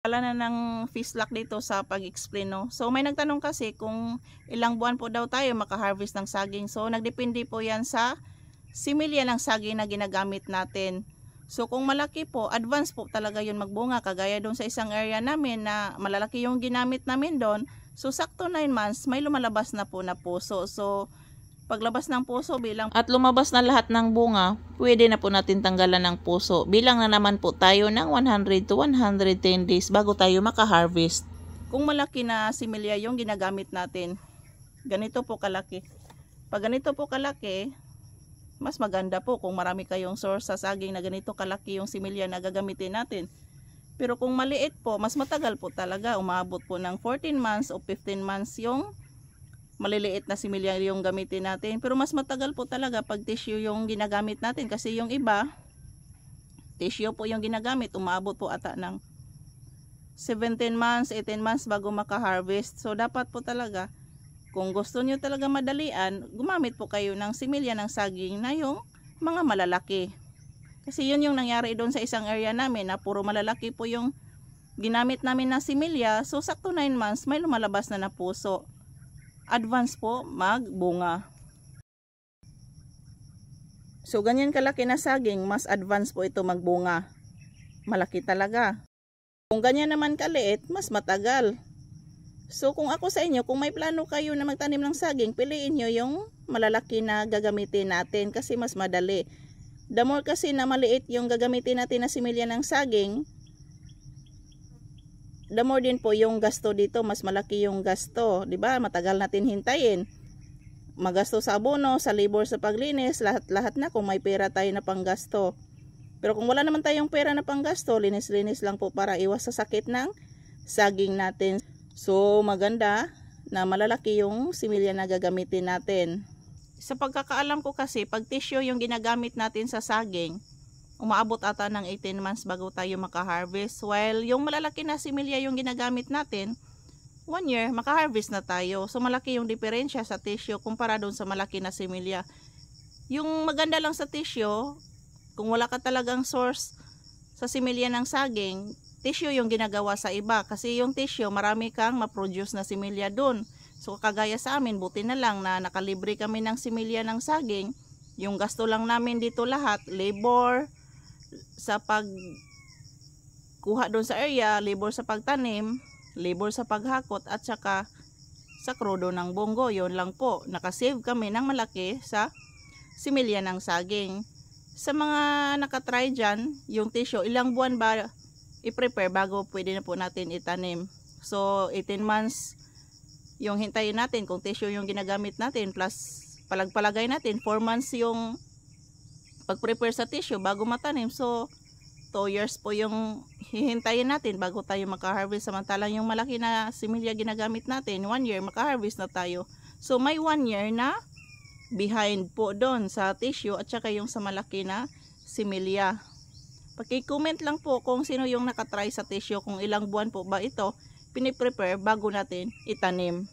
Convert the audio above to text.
Wala na ng fishlock dito sa pag-explain, no? So may nagtanong kasi kung ilang buwan po daw tayo maka-harvest ng saging. So nagdepende po yan sa similya ng saging na ginagamit natin. So kung malaki po, advance po talaga yun magbunga. Kagaya doon sa isang area namin na malalaki yung ginamit namin doon. So sakto 9 months, may lumalabas na po na puso. So paglabas ng puso bilang at lumabas na lahat ng bunga, pwede na po natin tanggalan ng puso. Bilang na naman po tayo ng 100 to 110 days bago tayo maka-harvest. Kung malaki na similya yung ginagamit natin, ganito po kalaki. Pag ganito po kalaki, mas maganda po kung marami kayong source sa saging na ganito kalaki yung similya na gagamitin natin. Pero kung maliit po, mas matagal po talaga. Umabot po ng 14 months o 15 months yung maliliit na similya yung gamitin natin. Pero mas matagal po talaga pag tissue yung ginagamit natin. Kasi yung iba, tissue po yung ginagamit. Umabot po ata ng 17 months, 18 months bago maka-harvest. So dapat po talaga, kung gusto nyo talaga madalian, gumamit po kayo ng similya ng saging na yung mga malalaki. Kasi yun yung nangyari doon sa isang area namin na puro malalaki po yung ginamit namin na similya. So sakto 9 months, may lumalabas na puso. Advance po magbunga. So ganyan kalaki na saging, mas advance po ito magbunga. Malaki talaga. Kung ganyan naman kaliit, mas matagal. So kung ako sa inyo, kung may plano kayo na magtanim ng saging, piliin nyo yung malalaki na gagamitin natin kasi mas madali. The more kasi na maliit yung gagamitin natin na similya ng saging, the more din po yung gasto dito, mas malaki yung gasto, 'di ba? Matagal natin hintayin. Magasto sa abono, sa labor sa paglinis, lahat na kung may pera tayo na panggasto. Pero kung wala naman tayong pera na panggasto, linis-linis lang po para iwas sa sakit ng saging natin. So maganda na malalaki yung similya na gagamitin natin. Sa pagkakaalam ko kasi, pag tissue yung ginagamit natin sa saging, umaabot ata ng 18 months bago tayo maka-harvest. While yung malalaki na similya yung ginagamit natin, 1 year, maka-harvest na tayo. So malaki yung diferensya sa tissue kumpara doon sa malaki na similya. Yung maganda lang sa tissue, kung wala ka talagang source sa similya ng saging, tissue yung ginagawa sa iba. Kasi yung tissue, marami kang ma-produce na similya doon. So kagaya sa amin, buti na lang na nakalibre kami ng similya ng saging. Yung gasto lang namin dito lahat, labor, sa pagkuha doon sa area, labor sa pagtanim, labor sa paghakot, at saka sa krudo ng bonggo. Yun lang po. Nakasave kami ng malaki sa similya ng saging. Sa mga nakatry dyan, yung tissue, ilang buwan ba i-prepare bago pwede na po natin itanim. So 18 months yung hintayin natin kung tissue yung ginagamit natin, plus palagpalagay natin 4 months yung pag-prepare sa tissue bago matanim. So 2 years po yung hihintayin natin bago tayo maka-harvest. Samantalang yung malaki na similya ginagamit natin, 1 year maka-harvest na tayo. So may 1 year na behind po doon sa tissue at saka yung sa malaki na similya. Paki-comment lang po kung sino yung nakatry sa tissue, kung ilang buwan po ba ito piniprepare bago natin itanim.